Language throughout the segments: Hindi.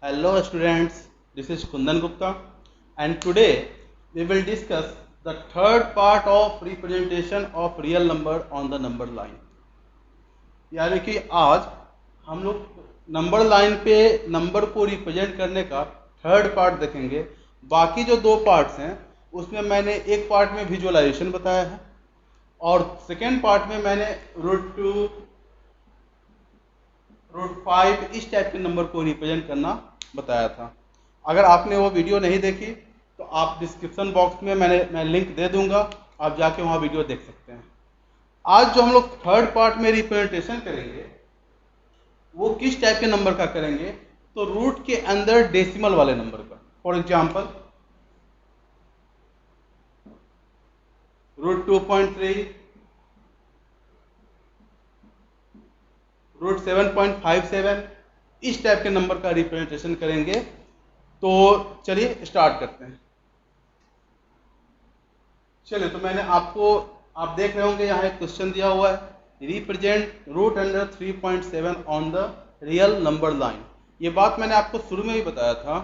Hello students, this is Kundan Gupta and today we will discuss the third part of representation of real number on the number line. यानी कि आज हम लोग नंबर लाइन पे नंबर को रिप्रेजेंट करने का थर्ड पार्ट देखेंगे। बाकी जो दो पार्ट्स हैं उसमें मैंने एक पार्ट में विजुअलाइजेशन बताया है और सेकेंड पार्ट में मैंने √2, √5 इस टाइप के नंबर को रिप्रेजेंट करना बताया था। अगर आपने वो वीडियो नहीं देखी तो आप डिस्क्रिप्शन बॉक्स में मैं लिंक दे दूंगा, आप जाके वहाँ वीडियो देख सकते हैं। आज जो हम लोग थर्ड पार्ट में रिप्रेजेंटेशन करेंगे वो किस टाइप के नंबर का करेंगे, तो रूट के अंदर डेसिमल वाले नंबर का। फॉर एग्जाम्पल √2.3, √7.57 इस टाइप के नंबर का रिप्रेजेंटेशन करेंगे। तो चलिए स्टार्ट करते हैं। चलिए, तो मैंने आपको, आप देख रहे होंगे यहाँ एक क्वेश्चन दिया हुआ है, represent √3.7 on the real number line. ये बात मैंने आपको शुरू में ही बताया था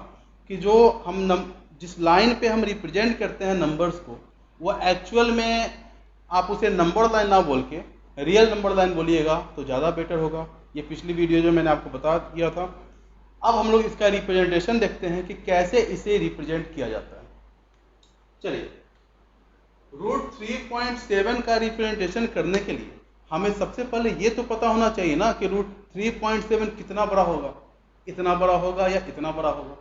कि जो हम जिस लाइन पे हम रिप्रेजेंट करते हैं नंबर्स को, वो एक्चुअल में आप उसे नंबर लाइन ना बोल के रियल नंबर लाइन बोलिएगा तो ज़्यादा बेटर होगा। ये पिछली वीडियो जो मैंने आपको बता दिया था। अब हम लोग इसका रिप्रेजेंटेशन देखते हैं कि कैसे इसे रिप्रेजेंट किया जाता है। चलिए, √3.7 का रिप्रेजेंटेशन करने के लिए हमें सबसे पहले ये तो पता होना चाहिए ना कि √3.7 कितना बड़ा होगा, इतना बड़ा होगा या इतना बड़ा होगा।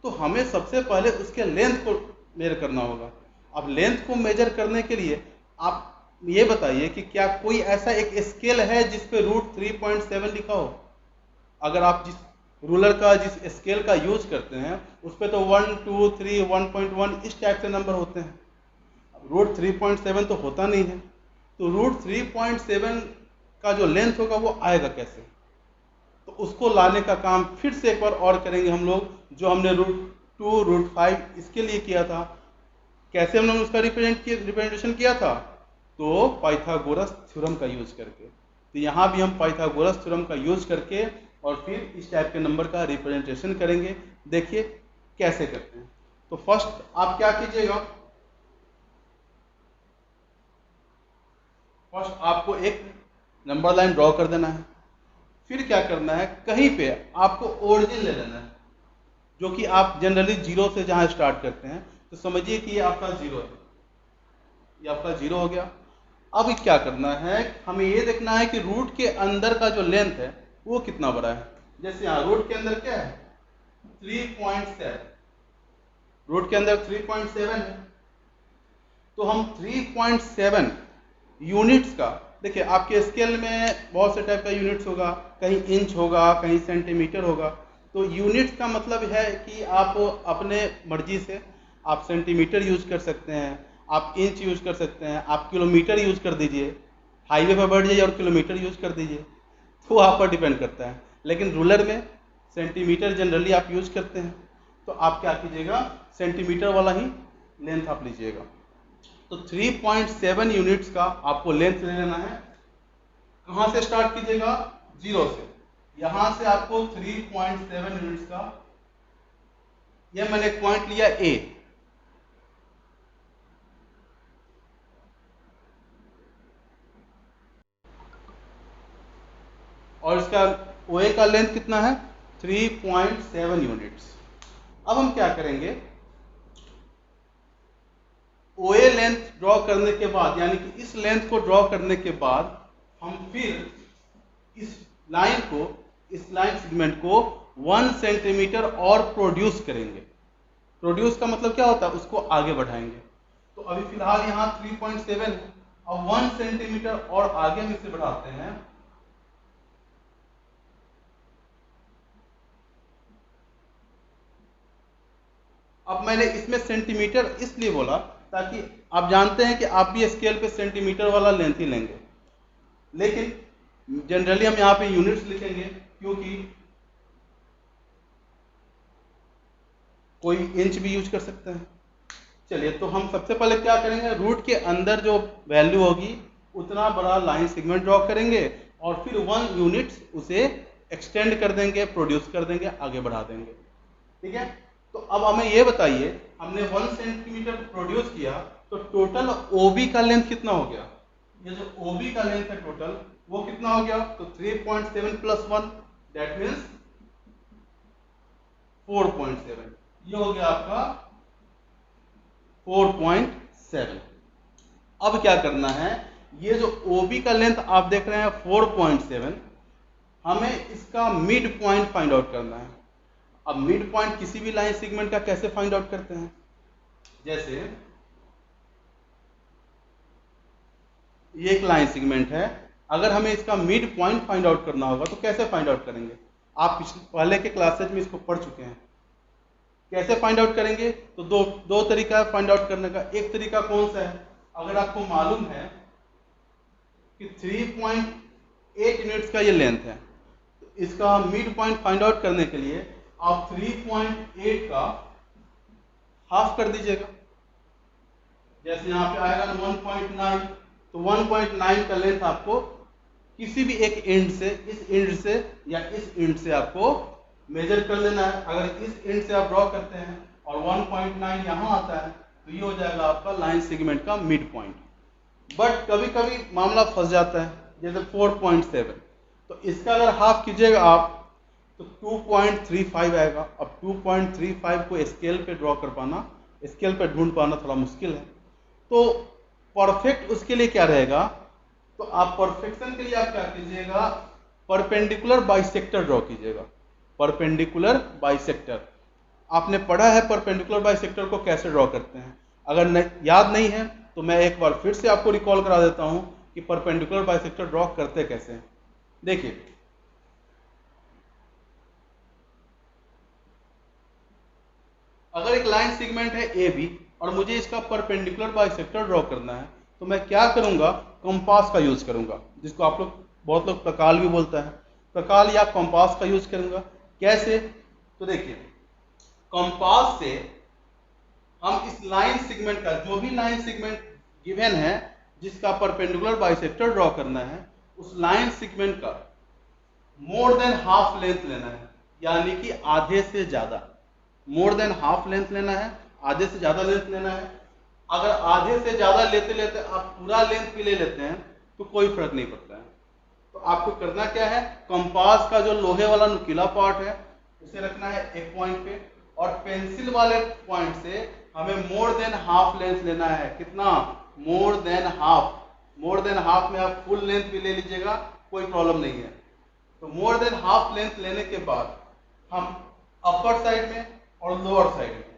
तो हमें सबसे पहले उसके लेंथ को मेजर करना होगा। अब लेंथ को मेजर करने के लिए आप ये बताइए कि क्या कोई ऐसा एक स्केल है जिस पे √3.7 लिखा हो। अगर आप जिस रूलर का, जिस स्केल का यूज करते हैं उस पर तो 1, 2, 3, 1.1 इस टाइप से नंबर होते हैं। √3.7 तो होता नहीं है, तो √3.7 का जो लेंथ होगा वो आएगा कैसे। तो उसको लाने का काम फिर से एक बार और करेंगे हम लोग, जो हमने √2, √5 इसके लिए किया था। कैसे हमने उसका रिप्रेजेंटेशन किया था, तो पाइथागोरस थ्योरम का यूज करके। तो यहाँ भी हम पाइथागोरस थ्योरम का यूज करके और फिर इस टाइप के नंबर का रिप्रेजेंटेशन करेंगे। देखिए कैसे करते हैं। तो फर्स्ट आप क्या कीजिएगा, फर्स्ट आपको एक नंबर लाइन ड्रॉ कर देना है। फिर क्या करना है, कहीं पे आपको ओरिजिन ले लेना है, जो कि आप जनरली जीरो से जहां स्टार्ट करते हैं। तो समझिए कि ये आपका जीरो है, ये आपका जीरो हो गया। अब क्या करना है, हमें ये देखना है कि रूट के अंदर का जो लेंथ है वो कितना बड़ा है। जैसे यहाँ रूट के अंदर क्या है, 3.7, रूट के अंदर 3.7 है। तो हम 3.7 यूनिट्स का, देखिए आपके स्केल में बहुत से टाइप का यूनिट्स होगा, कहीं इंच होगा, कहीं सेंटीमीटर होगा। तो यूनिट्स का मतलब है कि आप अपने मर्जी से आप सेंटीमीटर यूज कर सकते हैं, आप इंच यूज कर सकते हैं, आप किलोमीटर यूज कर दीजिए, हाईवे पर बैठ जाइए और किलोमीटर यूज कर दीजिए, तो आप पर डिपेंड करता है। लेकिन रूलर में सेंटीमीटर जनरली आप यूज करते हैं, तो आप क्या कीजिएगा, सेंटीमीटर वाला ही लेंथ आप लीजिएगा। तो 3.7 यूनिट्स का आपको लेंथ ले लेना है। कहां से स्टार्ट कीजिएगा, जीरो से। यहां से आपको 3.7 यूनिट्स का, यह मैंने एक पॉइंट लिया ए, और इसका ओए का लेंथ कितना है, 3.7 यूनिट्स। अब हम क्या करेंगे, ओए लेंथ ड्रॉ करने के बाद, यानी कि इस लेंथ को ड्रॉ करने के बाद हम फिर इस लाइन को, इस लाइन सेगमेंट को 1 सेंटीमीटर और प्रोड्यूस करेंगे। प्रोड्यूस का मतलब क्या होता है, उसको आगे बढ़ाएंगे। तो अभी फिलहाल यहाँ 3.7 है, अब 1 सेंटीमीटर और आगे में से बढ़ाते हैं। अब मैंने इसमें सेंटीमीटर इसलिए बोला ताकि आप जानते हैं कि आप भी स्केल पे सेंटीमीटर वाला लेंथ ही लेंगे, लेकिन जनरली हम यहाँ पे यूनिट्स लिखेंगे, क्योंकि कोई इंच भी यूज कर सकते हैं। चलिए, तो हम सबसे पहले क्या करेंगे, रूट के अंदर जो वैल्यू होगी उतना बड़ा लाइन सेगमेंट ड्रॉ करेंगे और फिर 1 यूनिट उसे एक्सटेंड कर देंगे, प्रोड्यूस कर देंगे, आगे बढ़ा देंगे। ठीक है, तो अब हमें ये बताइए, हमने 1 सेंटीमीटर प्रोड्यूस किया तो टोटल ओबी का लेंथ कितना हो गया? ये जो ओबी का लेंथ है टोटल वो कितना हो गया? तो 3.7 प्लस 1 दैट मीन्स 4.7, ये हो गया आपका 4.7। अब क्या करना है, ये जो OB का लेंथ आप देख रहे हैं 4.7, हमें इसका मिड पॉइंट फाइंड आउट करना है। अब मिड पॉइंट किसी भी लाइन सेगमेंट का कैसे फाइंड आउट करते हैं? जैसे ये एक लाइन सेगमेंट है, अगर हमें इसका मिड पॉइंट फाइंड आउट करना होगा तो कैसे फाइंड आउट करेंगे? आप पहले के क्लासेज में इसको पढ़ चुके हैं। कैसे फाइंड आउट करेंगे? तो दो तरीका है फाइंड आउट करने का। एक तरीका कौन सा है? अगर आपको मालूम है कि 3.8 यूनिट्स का ये लेंथ है, तो इसका मिड पॉइंट फाइंड आउट करने के लिए आप 3.8 का हाफ कर दीजिएगा। जैसे यहाँ पे आएगा 1.9, तो 1.9 का लेंथ आपको किसी भी एक एंड से, इस एंड से या इस एंड से आपको मेजर कर लेना है। अगर इस एंड से आप ड्रॉ करते हैं और 1.9 यहाँ आता है तो ये हो जाएगा आपका लाइन सेगमेंट का मिड पॉइंट। बट कभी कभी मामला फंस जाता है, जैसे 4.7, तो इसका अगर हाफ कीजिएगा आप तो 2.35 आएगा। अब 2.35 को स्केल पे ड्रॉ कर पाना, स्केल पे ढूंढ पाना थोड़ा मुश्किल है। तो परफेक्ट उसके लिए क्या रहेगा? तो आप परफेक्शन के लिए आप क्या कीजिएगा, परपेंडिकुलर बाइसेक्टर ड्रॉ कीजिएगा। परपेंडिकुलर बाइसेक्टर आपने पढ़ा है, परपेंडिकुलर बाइसेक्टर को कैसे ड्रॉ करते हैं? अगर याद नहीं है तो मैं एक बार फिर से आपको रिकॉल करा देता हूं कि परपेंडिकुलर बाइसेक्टर ड्रॉ करते कैसे हैं। देखिए, अगर एक लाइन सेगमेंट है AB और मुझे इसका परपेंडिकुलर बाइसेक्टर ड्रॉ करना है तो मैं क्या करूंगा? कंपास का यूज करूंगा, जिसको आप लोग, बहुत लोग प्रकाल भी बोलता है। प्रकाल या कंपास का यूज करूंगा। कैसे? तो देखिए, कंपास से हम इस लाइन सेगमेंट का, जो भी लाइन सेगमेंट गिवन है जिसका परपेंडिकुलर बाइसेक्टर ड्रॉ करना है, उस लाइन सेगमेंट का मोर देन हाफ लेंथ लेना है, यानी कि आधे से ज्यादा। मोर देन हाफ लेंथ लेना है, आधे से ज्यादा लेंथ लेना है। अगर आधे से ज्यादा लेते लेते आप पूरा लेंथ भी ले लेते हैं तो कोई फर्क नहीं पड़ता है। तो आपको करना क्या है, कंपास का जो लोहे वाला नुकीला पार्ट है उसे रखना है एक पॉइंट पे, और पेंसिल वाले पॉइंट से हमें मोर देन हाफ लेंथ लेना है। कितना? More than half. More than half में आप फुल लेंथ भी ले लीजिएगा, कोई प्रॉब्लम नहीं है। तो मोर देन हाफ लेंथ लेने के बाद हम अपर साइड में और लोअर साइड में,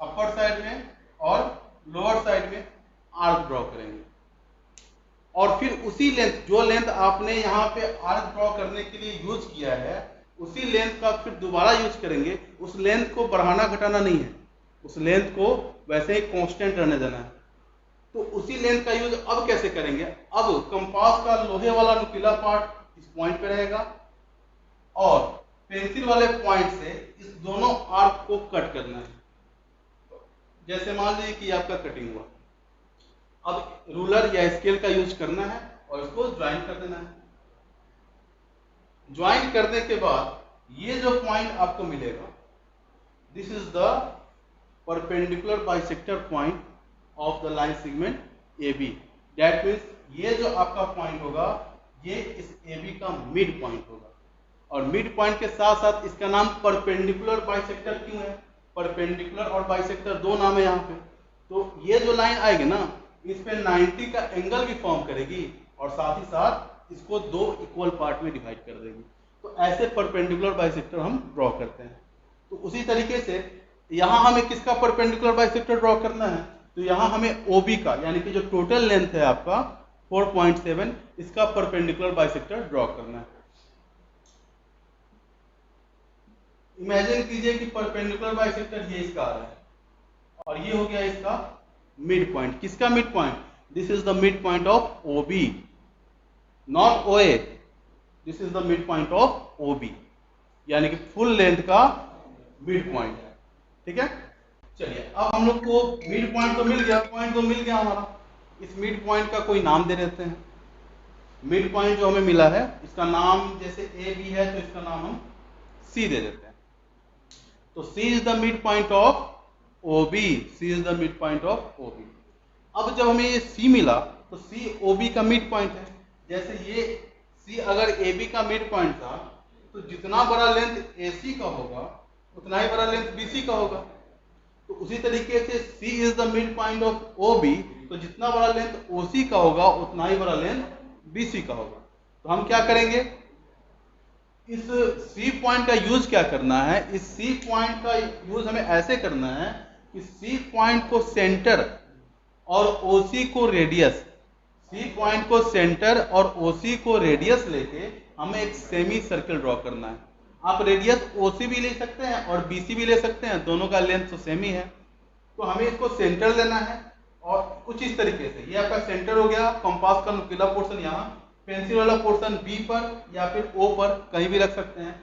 अपर साइड में और लोअर साइड में आर्क ड्रॉ करेंगे। और फिर उसी लेंथ, जो लेंथ आपने यहाँ पे आर्क ड्रॉ करने के लिए यूज किया है, उसी लेंथ का फिर दोबारा यूज करेंगे। उस लेंथ को बढ़ाना घटाना नहीं है, उस लेंथ को वैसे ही कांस्टेंट रहने देना है। तो उसी लेंथ का यूज अब कैसे करेंगे? अब कंपास का लोहे वाला नुकीला पार्ट इस पॉइंट पे रहेगा और पेंसिल वाले पॉइंट से इस दोनों आर्क को कट करना है। जैसे मान लीजिए कि आपका कटिंग हुआ, अब रूलर या स्केल का यूज करना है और इसको ज्वाइन कर देना है। ज्वाइन करने के बाद ये जो पॉइंट आपको मिलेगा, this is the perpendicular bisector point of the line segment AB। That means ये जो आपका पॉइंट होगा ये इस AB का मिड पॉइंट होगा। और मिड पॉइंट के साथ साथ इसका नाम परपेंडिकुलर बाइसेक्टर क्यों है? परपेंडिकुलर और बाइसेक्टर दो नाम है यहाँ पे। तो ये जो लाइन आएगी ना, इस पे 90 का एंगल भी फॉर्म करेगी और साथ ही साथ इसको दो इक्वल पार्ट में डिवाइड कर देगी। तो ऐसे परपेंडिकुलर बाइसेक्टर हम ड्रॉ करते हैं। तो उसी तरीके से यहाँ हमें किसका परपेंडिकुलर बाइसेक्टर ड्रॉ करना है? तो यहाँ हमें OB का, यानी कि जो टोटल लेंथ है आपका 4.7, इसका परपेंडिकुलर बाइसेक्टर ड्रॉ करना है। इमेजिन कीजिए कि परपेंडिकुलर बाइसेक्टर ये इसका आ रहा है और ये हो गया इसका मिड पॉइंट। किसका mid point? This is the mid point of OB, not OA। This is the mid point of OB, यानी कि फुल लेंथ का मिड पॉइंट है। ठीक है, चलिए अब हम लोग को मिड पॉइंट तो मिल गया, पॉइंट तो मिल गया हमारा। इस मिड पॉइंट का कोई नाम दे देते हैं। मिड पॉइंट जो हमें मिला है इसका नाम जैसे ए बी है तो इसका नाम हम सी दे देते हैं। तो C is the mid point of O B, C is the mid point of O B. अब जब हमें ये सी मिला तो सी ओ बी का मिड पॉइंट है। जैसे ये सी अगर ए बी का मिड पॉइंट था तो जितना बड़ा लेंथ ए सी का होगा उतना ही बड़ा लेंथ बी सी का होगा। तो उसी तरीके से C is the mid point of OB, तो जितना बड़ा लेंथ OC का होगा उतना ही बड़ा लेंथ BC का होगा। तो हम क्या करेंगे, इस C पॉइंट का यूज क्या करना है, इस C पॉइंट का यूज हमें ऐसे करना है कि C पॉइंट को सेंटर और OC को रेडियस, C पॉइंट को सेंटर और OC को रेडियस लेके हमें एक सेमी सर्कल ड्रॉ करना है। आप रेडियस OC भी ले सकते हैं और BC भी ले सकते हैं, दोनों का लेंथ तो सेम ही है। तो हमें इसको सेंटर लेना है और कुछ इस तरीके से, ये आपका सेंटर हो गया। कंपास का नुकीला पोर्शन यहाँ, पेंसिल वाला पोर्शन B पर या फिर O पर कहीं भी रख सकते हैं।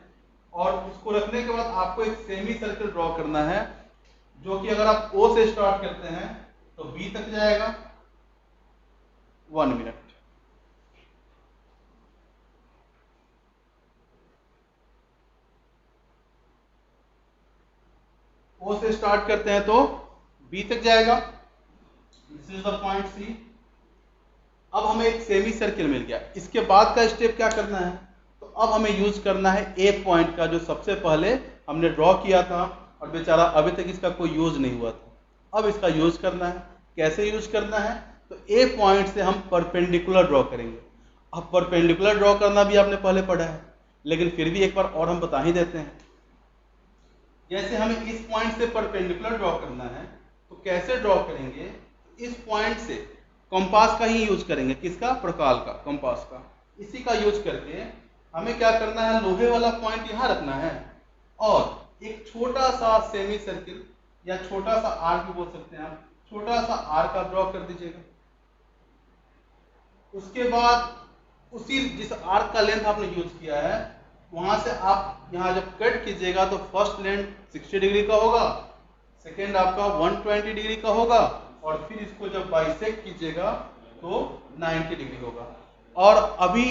और उसको रखने के बाद आपको एक सेमी सर्कल ड्रॉ करना है जो कि अगर आप O से स्टार्ट करते हैं तो B तक जाएगा। 1 मिनट। O से स्टार्ट करते हैं तो B तक जाएगा। This is the point C। अब हमें एक सेमी सर्किल मिल गया। इसके बाद का स्टेप क्या करना है, तो अब हमें यूज करना है A पॉइंट का, जो सबसे पहले हमने ड्रॉ किया था और बेचारा अभी तक इसका कोई यूज नहीं हुआ था। अब इसका यूज करना है। कैसे यूज करना है, तो A पॉइंट से हम परपेंडिकुलर ड्रॉ करेंगे। अब परपेंडिकुलर ड्रॉ करना भी आपने पहले पढ़ा है, लेकिन फिर भी एक बार और हम बता ही देते हैं। जैसे हमें इस पॉइंट से परपेंडिकुलर ड्रॉ करना है तो कैसे ड्रॉ करेंगे, इस पॉइंट से कंपास का ही यूज करेंगे। किसका, प्रकाल का, कंपास का। इसी का यूज करके हमें क्या करना है, लोहे वाला पॉइंट यहां रखना है और एक छोटा सा सेमी सर्किल या छोटा सा आर्क भी बोल सकते हैं आप, छोटा सा आर्क आप ड्रॉ कर दीजिएगा। उसके बाद उसी जिस आर्क का लेंथ आपने यूज किया है वहां से आप यहाँ जब कट कीजिएगा तो फर्स्ट लेंथ 60 डिग्री का होगा, सेकेंड आपका 120 डिग्री का होगा और फिर इसको जब बाइसेक्ट कीजिएगा तो 90 डिग्री होगा। और अभी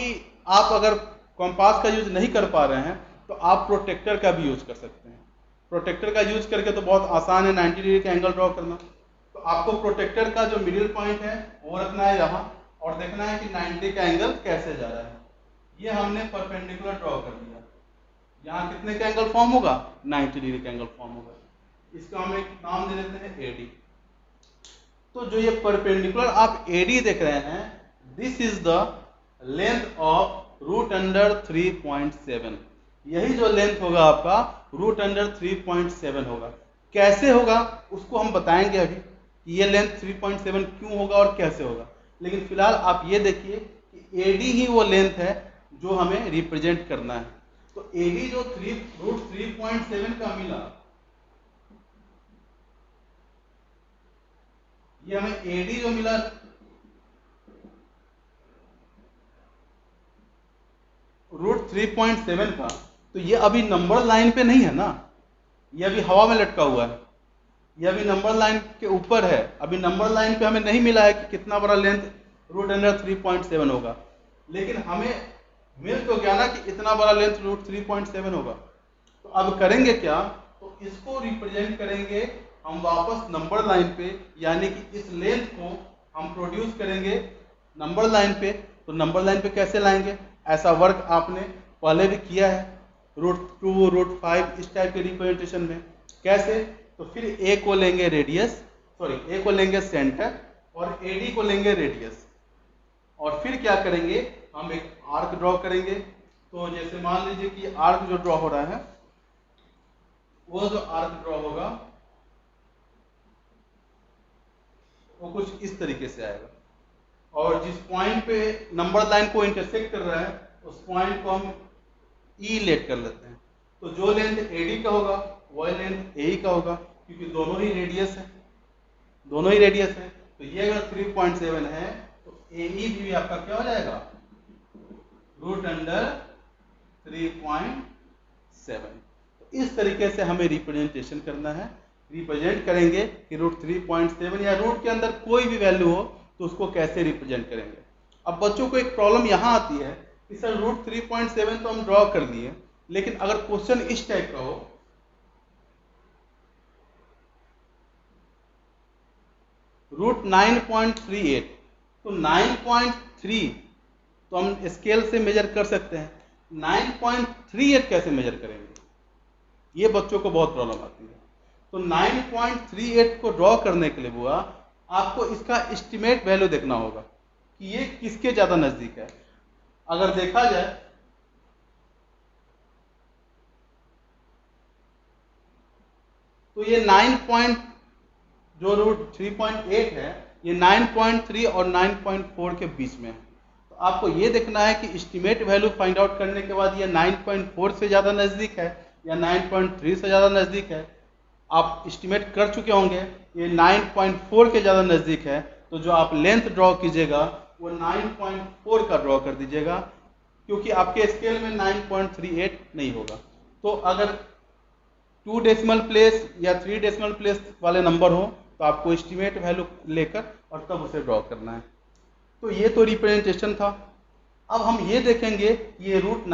आप अगर कंपास का यूज नहीं कर पा रहे हैं तो आप प्रोटेक्टर का भी यूज कर सकते हैं। प्रोटेक्टर का यूज करके तो बहुत आसान है 90 डिग्री का एंगल ड्रॉ करना। तो आपको प्रोटेक्टर का जो मिडिल पॉइंट है वो रखना है यहाँ और देखना है कि 90 का एंगल कैसे जा रहा है। ये हमने परपेंडिकुलर ड्रॉ कर दिया। यहाँ कितने का एंगल फॉर्म होगा, 90 डिग्री का एंगल फॉर्म होगा। इसका हम एक नाम दे देते हैं AD। तो जो ये परपेंडिकुलर आप AD देख रहे हैं, this is the length of root under 3.7। यही जो लेंथ होगा आपका रूट अंडर 3.7 होगा। कैसे होगा उसको हम बताएंगे अभी कि ये लेंथ 3.7 क्यों होगा और कैसे होगा। लेकिन फिलहाल आप ये देखिए कि AD ही वो लेंथ है जो हमें रिप्रेजेंट करना है। तो AD जो रूट 3.7 का मिला, ये हमें AD जो मिला रूट 3.7 का, तो ये अभी नंबर लाइन पे नहीं है ना, ये अभी हवा में लटका हुआ है, ये अभी नंबर लाइन के ऊपर है। अभी नंबर लाइन पे हमें नहीं मिला है कि कितना बड़ा लेंथ रूट अंडर 3.7 होगा, लेकिन हमें मिल तो गया ना कि इतना बड़ा लेंथ रूट 3.7 होगा। तो अब करेंगे क्या, तो इसको रिप्रेजेंट करेंगे हम वापस नंबर लाइन पे, यानी कि इस लेंथ को हम प्रोड्यूस करेंगे नंबर लाइन पे। तो नंबर लाइन पे कैसे लाएंगे, ऐसा वर्क आपने पहले भी किया है √2 √5 इस टाइप के रिप्रेजेंटेशन में। कैसे, तो फिर A को लेंगे रेडियस, A को लेंगे सेंटर और AD को लेंगे रेडियस। और फिर क्या करेंगे, हम एक आर्क ड्रॉ करेंगे। तो जैसे मान लीजिए कि आर्क जो ड्रॉ हो रहा है, वो जो आर्क ड्रॉ होगा वो कुछ इस तरीके से आएगा। और जिस पॉइंट पे नंबर लाइन को इंटरसेक्ट कर रहा है उस पॉइंट को हम E लेट कर लेते हैं। तो जो लेंथ AD का होगा वह लेंथ AE का होगा, क्योंकि दोनों ही रेडियस है, दोनों ही रेडियस है। तो ये अगर 3.7 है तो AE भी आपका क्या हो जाएगा, रूट अंडर 3.7। तो इस तरीके से हमें रिप्रेजेंटेशन करना है। रिप्रेजेंट करेंगे कि रूट 3.7 या रूट के अंदर कोई भी वैल्यू हो तो उसको कैसे रिप्रेजेंट करेंगे। अब बच्चों को एक प्रॉब्लम यहाँ आती है कि सर रूट 3.7 तो हम ड्रॉ कर लिए, लेकिन अगर क्वेश्चन इस टाइप का हो, रूट 9.38, तो 9.3 तो हम स्केल से मेजर कर सकते हैं, 9.38 कैसे मेजर करेंगे, ये बच्चों को बहुत प्रॉब्लम आती है। तो 9.38 को ड्रॉ करने के लिए बुआ आपको इसका एस्टिमेट वैल्यू देखना होगा कि ये किसके ज्यादा नजदीक है। अगर देखा जाए तो ये 9 जो रूट 3.8 है ये 9.3 और 9.4 के बीच में है। तो आपको ये देखना है कि एस्टिमेट वैल्यू फाइंड आउट करने के बाद ये 9.4 से ज़्यादा नज़दीक है या 9.3 से ज़्यादा नज़दीक है। आप एस्टिमेट कर चुके होंगे ये 9.4 के ज़्यादा नज़दीक है, तो जो आप लेंथ ड्रॉ कीजिएगा वो 9.4 का ड्रॉ कर दीजिएगा, क्योंकि आपके स्केल में 9.38 नहीं होगा। तो अगर 2 डेसिमल प्लेस या 3 डेसिमल प्लेस वाले नंबर हो तो आपको एस्टिमेट वैल्यू लेकर और तब उसे ड्रॉ करना है। तो ये तो रिप्रेजेंटेशन था। अब हम ये देखेंगे ये रूट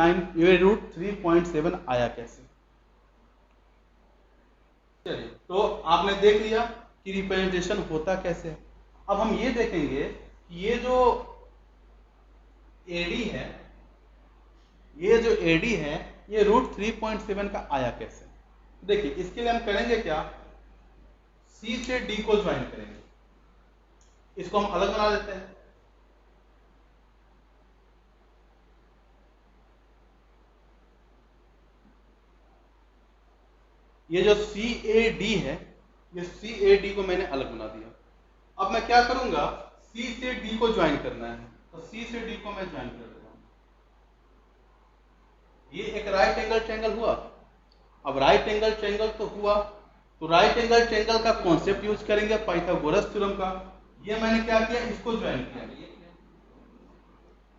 3.7 आया कैसे। चलिए, तो आपने देख लिया कि रिप्रेजेंटेशन होता कैसे है। अब हम ये देखेंगे कि ये जो एडी है, ये रूट 3.7 का आया कैसे। देखिए, इसके लिए हम करेंगे क्या, सी से डी को ज्वाइन करेंगे, इसको हम अलग बना देते हैं। ये जो सी ए डी है, ये सी ए डी को मैंने अलग बना दिया। अब मैं क्या करूंगा, सी से डी को ज्वाइन करना है, तो सी से डी को मैं ज्वाइन कर देता हूं। ये एक राइट एंगल ट्रायंगल हुआ। अब राइट एंगल ट्रायंगल तो हुआ, तो राइट एंगल ट्रायंगल का कॉन्सेप्ट यूज करेंगे पाइथागोरस थ्योरम का। ये मैंने क्या किया, इसको ज्वाइन किया।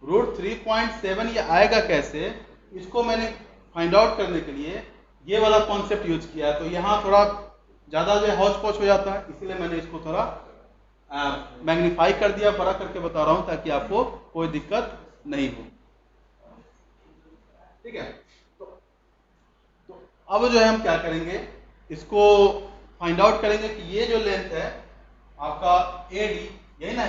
रूट 3.7 ये आएगा कैसे, इसको मैंने फाइंड आउट करने के लिए ये वाला कॉन्सेप्ट यूज किया। तो यहाँ थोड़ा ज़्यादा जो हौच पौच हो जाता है, इसलिए मैंने इसको थोड़ा मैग्नीफाई कर दिया, बड़ा करके बता रहा हूँ ताकि आपको कोई दिक्कत नहीं हो। ठीक है, तो अब जो है हम क्या करेंगे, इसको फाइंड आउट करेंगे कि ये जो लेंथ है आपका एडी, यही ना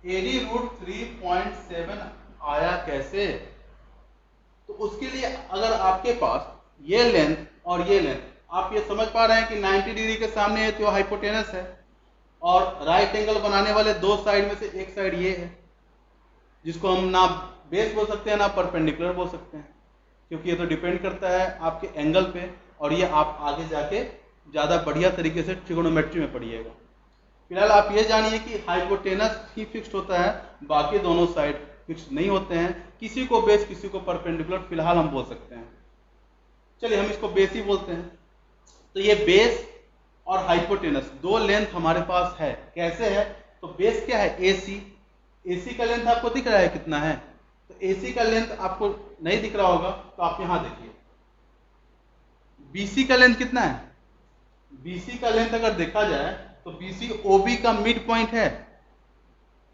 एडी रूट 3.7 आया कैसे। तो उसके लिए अगर आपके पास ये लेंथ और ये लेंथ, आप ये समझ पा रहे हैं कि 90 डिग्री के सामने है तो हाइपोटेनस है, और राइट एंगल बनाने वाले दो साइड में से एक साइड ये है, जिसको हम ना बेस बोल सकते हैं ना परपेंडिकुलर बोल सकते हैं, क्योंकि ये तो डिपेंड करता है आपके एंगल पे, और ये आप आगे जाके ज़्यादा बढ़िया तरीके से ट्रिगोनोमेट्री में पढ़िएगा। फिलहाल आप ये जानिए कि हाइपोटेनस ही फिक्स्ड होता है, बाकी दोनों साइड फिक्स नहीं होते हैं, किसी को बेस किसी को परपेंडिकुलर फिलहाल हम बोल सकते हैं। चलिए, हम इसको बेस ही बोलते हैं। तो ये बेस और हाइपोटेनस दो लेंथ हमारे पास है। कैसे है, तो बेस क्या है, एसी का लेंथ आपको दिख रहा है कितना है, तो एसी का लेंथ आपको नहीं दिख रहा होगा तो आप यहां देखिए, बीसी का लेंथ कितना है, बीसी का लेंथ अगर देखा जाए तो बीसी ओबी का मिड पॉइंट है,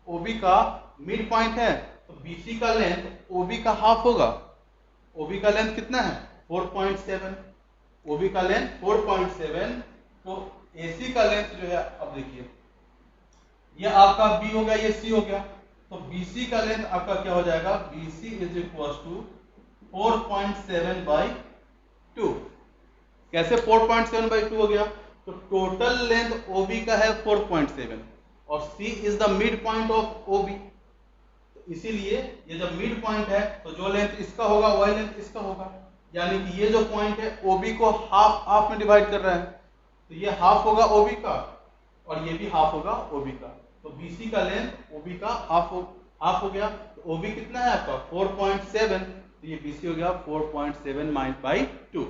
ओबी का मिड पॉइंट है, तो बीसी का लेंथ ओबी का हाफ होगा। ओबी का लेंथ कितना है, 4.7, ओबी का लेंथ 4.7, तो एसी का लेंथ जो है, अब देखिए ये आपका बी हो गया, ये सी हो गया, तो बीसी का लेंथ आपका क्या हो जाएगा, बीसी इज इक्वल टू 4.7/2। कैसे 4.7/2 हो गया, तो टोटल लेंथ ओबी का है 4.7 और C is the mid point of O B, तो इसीलिए ये जब मिड पॉइंट है तो जो लेंथ इसका होगा वही लेंथ इसका होगा, यानी कि ये जो पॉइंट है ओबी को हाफ में डिवाइड कर रहा है, तो ये हाफ होगा ओबी का और ये भी हाफ होगा ओबी का, तो बीसी का लेंथ ओबी का हाफ हो गया। तो ओबी कितना है आपका 4.7, तो ये बीसी हो गया 4.7/2।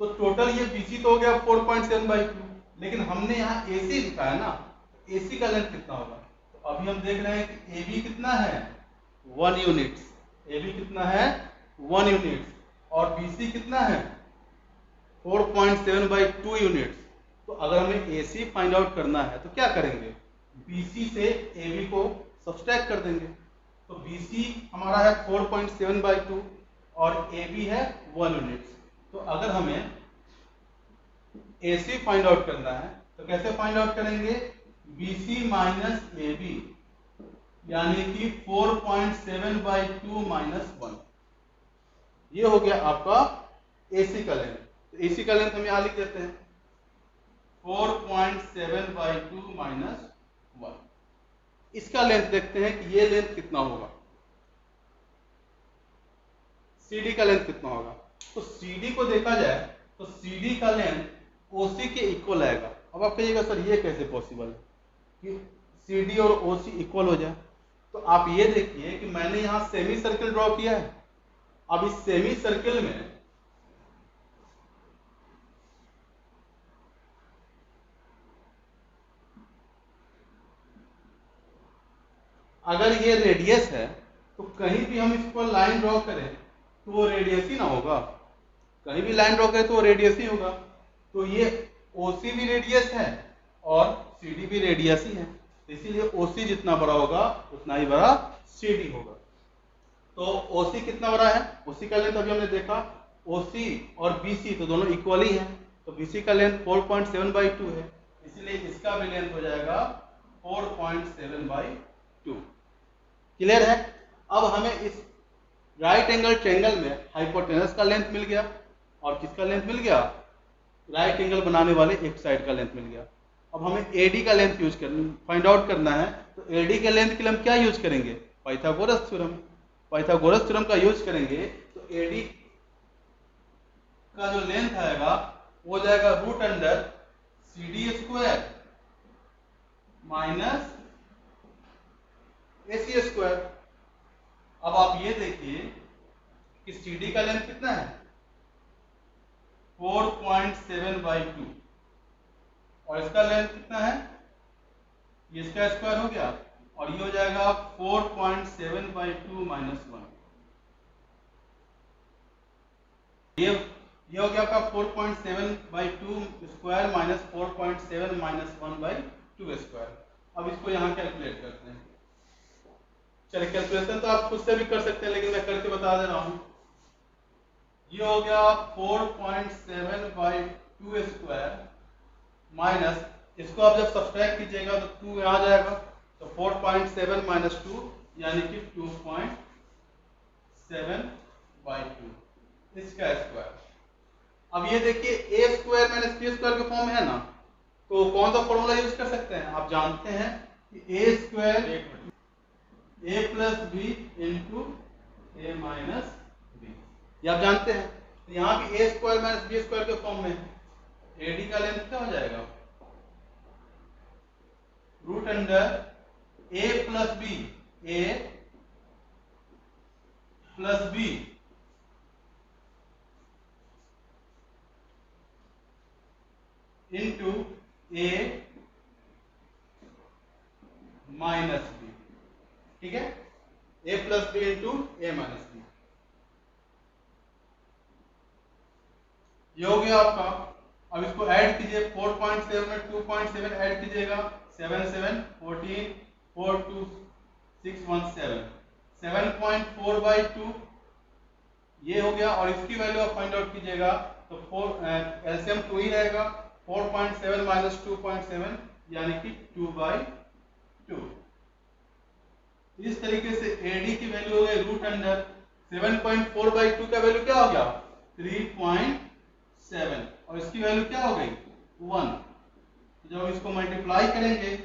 तो टोटल ये बीसी तो हो गया 4.7/2, लेकिन हमने यहाँ एसी लिखा है ना, तो एसी का लेंथ कितना होगा, तो अभी हम देख रहे हैं कि एबी कितना है 1 यूनिट्स, एबी कितना है 1 यूनिट्स, और बीसी कितना है 4.7/2 यूनिट्स। तो अगर हमें एसी फाइंड आउट करना है तो क्या करेंगे, बीसी से एबी को सब्सट्रैक्ट कर देंगे। तो BC हमारा है 4.7/2 और AB है 1 यूनिट्स। तो अगर हमें AC फाइंड आउट करना है तो कैसे फाइंड आउट करेंगे? BC माइनस AB यानी कि 4.7/2 माइनस 1। ये हो गया आपका AC का लेंथ। तो AC का लेंथ हम यहां लिख देते हैं 4.7/2 माइनस 1। इसका लेंथ देखते हैं कि ये लेंथ कितना होगा, CD का लेंथ कितना होगा। तो CD को देखा जाए तो CD का लेंथ OC के इक्वल आएगा। अब आप कहिएगा सर ये कैसे पॉसिबल है कि CD और OC इक्वल हो जाए? तो आप ये देखिए कि मैंने यहां सेमी सर्किल ड्रॉ किया है। अब इस सेमी सर्किल में अगर ये रेडियस है तो कहीं भी हम इस पर लाइन ड्रॉ करें तो वो रेडियस ही ना होगा। कहीं भी लाइन ड्रॉ करें तो वो रेडियस ही होगा। तो ये OC भी रेडियस है और CD भी रेडियस ही है, इसीलिए OC जितना बड़ा होगा उतना ही बड़ा CD होगा। तो OC कितना बड़ा है? OC का लेंथ अभी हमने देखा, OC और BC तो दोनों इक्वल ही हैं। तो BC का लेंथ 4.7/2 है, इसीलिए इसका भी लेंथ हो जाएगा 4.7/2। क्लियर है? अब हमें इस राइट एंगल ट्रायंगल में हाइपोटेनस का लेंथ मिल गया और किसका लेंथ मिल गया? राइट एंगल बनाने वाले एक साइड का लेंथ मिल गया। अब हमें AD का लेंथ यूज फाइंड आउट करना है। तो AD के लेंथ के लिए हम क्या यूज करेंगे? Pythagoras theorem. पाइथागोरस थ्योरम का यूज करेंगे तो AD का जो लेंथ आएगा वो जाएगा √CD² माइनस AC²। अब आप ये देखिए कि CD का लेंथ कितना है? 4.7/2 और इसका लेंथ कितना है? ये इसका स्क्वायर हो गया और ये हो जाएगा 4.7/2 माइनस 1। ये हो गया आपका 4.7/2 स्क्वायर माइनस 4.7 माइनस 1/2 स्क्वायर। अब इसको यहाँ कैलकुलेट करते हैं। चलिए कैलकुलेशन तो आप खुद से भी कर सकते हैं, लेकिन मैं करके बता दे रहा हूँ। ये हो गया 4.7/2 स्क्वायर माइनस, इसको आप जब सब्सट्रैक्ट कीजिएगा तो 2 आ जाएगा। तो 4.7 माइनस 2 यानी कि 2.7/2 इसका स्क्वायर। अब ये देखिए A² माइनस B² के फॉर्म में है ना, तो कौन सा फॉर्मूला यूज कर सकते हैं? आप जानते हैं कि A² A plus B into A minus B, ये आप जानते हैं। तो यहाँ भी A² माइनस B² के फॉर्म में है। AD का लेंथ क्या हो जाएगा? √A plus B, A plus B into A minus B। ठीक है, A plus B into A minus B। ये हो गया आपका। अब इसको ऐड कीजिए, 4.7 में 2.7 ऐड कीजिएगा, 7 7 14 4 2 6 1 7 7.4/2 ये हो गया। और इसकी वैल्यू आप फाइंड आउट कीजिएगा तो एलसीएम 2 ही रहेगा। 4.7 माइनस 2.7 यानी कि 2/2। इस तरीके से AD की वैल्यू हो गई √7.4/2 का वैल्यू क्या हो गया? 3.7 और इसकी वैल्यू क्या हो गई? 1। जब हम इसको मल्टीप्लाई करेंगे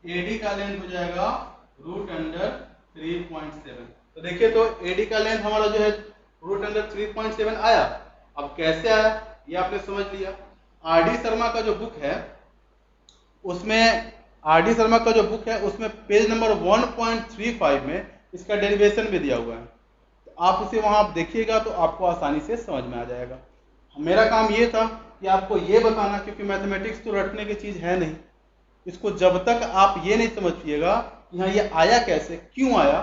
AD का लेंथ हो जाएगा √3.7। तो देखिए तो AD का लेंथ हमारा जो है √3.7 आया। अब कैसे आया ये आपने समझ लिया। RD शर्मा का जो बुक है उसमें पेज नंबर 1.35 में इसका डेरिवेशन भी दिया हुआ है। तो आप उसे वहां देखिएगा तो आपको आसानी से समझ में आ जाएगा। मेरा काम ये था कि आपको ये बताना, क्योंकि मैथमेटिक्स तो रटने की चीज है नहीं। इसको जब तक आप ये नहीं समझिएगा कि हाँ ये आया कैसे, क्यों आया,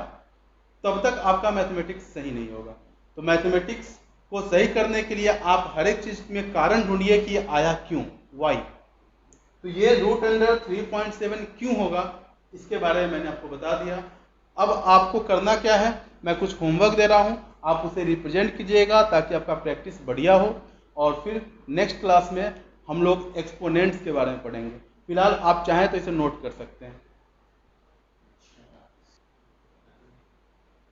तब तक आपका मैथमेटिक्स सही नहीं होगा। तो मैथमेटिक्स को सही करने के लिए आप हर एक चीज में कारण ढूंढिए कि ये आया क्यों, वाई। तो ये √3.7 क्यों होगा, इसके बारे में मैंने आपको बता दिया। अब आपको करना क्या है, मैं कुछ होमवर्क दे रहा हूँ, आप उसे रिप्रेजेंट कीजिएगा ताकि आपका प्रैक्टिस बढ़िया हो। और फिर नेक्स्ट क्लास में हम लोग एक्सपोनेंट्स के बारे में पढ़ेंगे। फिलहाल आप चाहें तो इसे नोट कर सकते हैं।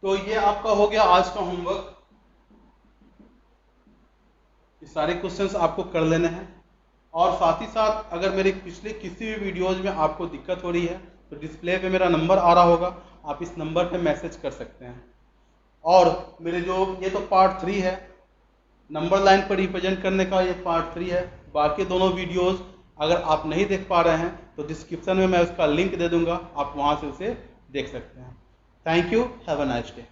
तो ये आपका हो गया आज का होमवर्क। ये सारे क्वेश्चंस आपको कर लेने हैं। और साथ ही साथ अगर मेरे पिछले किसी भी वीडियोज में आपको दिक्कत हो रही है तो डिस्प्ले पे मेरा नंबर आ रहा होगा, आप इस नंबर पे मैसेज कर सकते हैं। और मेरे जो ये तो पार्ट 3 है, नंबर लाइन पर रिप्रेजेंट करने का, ये पार्ट 3 है। बाकी दोनों वीडियोस अगर आप नहीं देख पा रहे हैं तो डिस्क्रिप्शन में मैं उसका लिंक दे दूंगा, आप वहाँ से उसे देख सकते हैं। Thank you, have a nice day.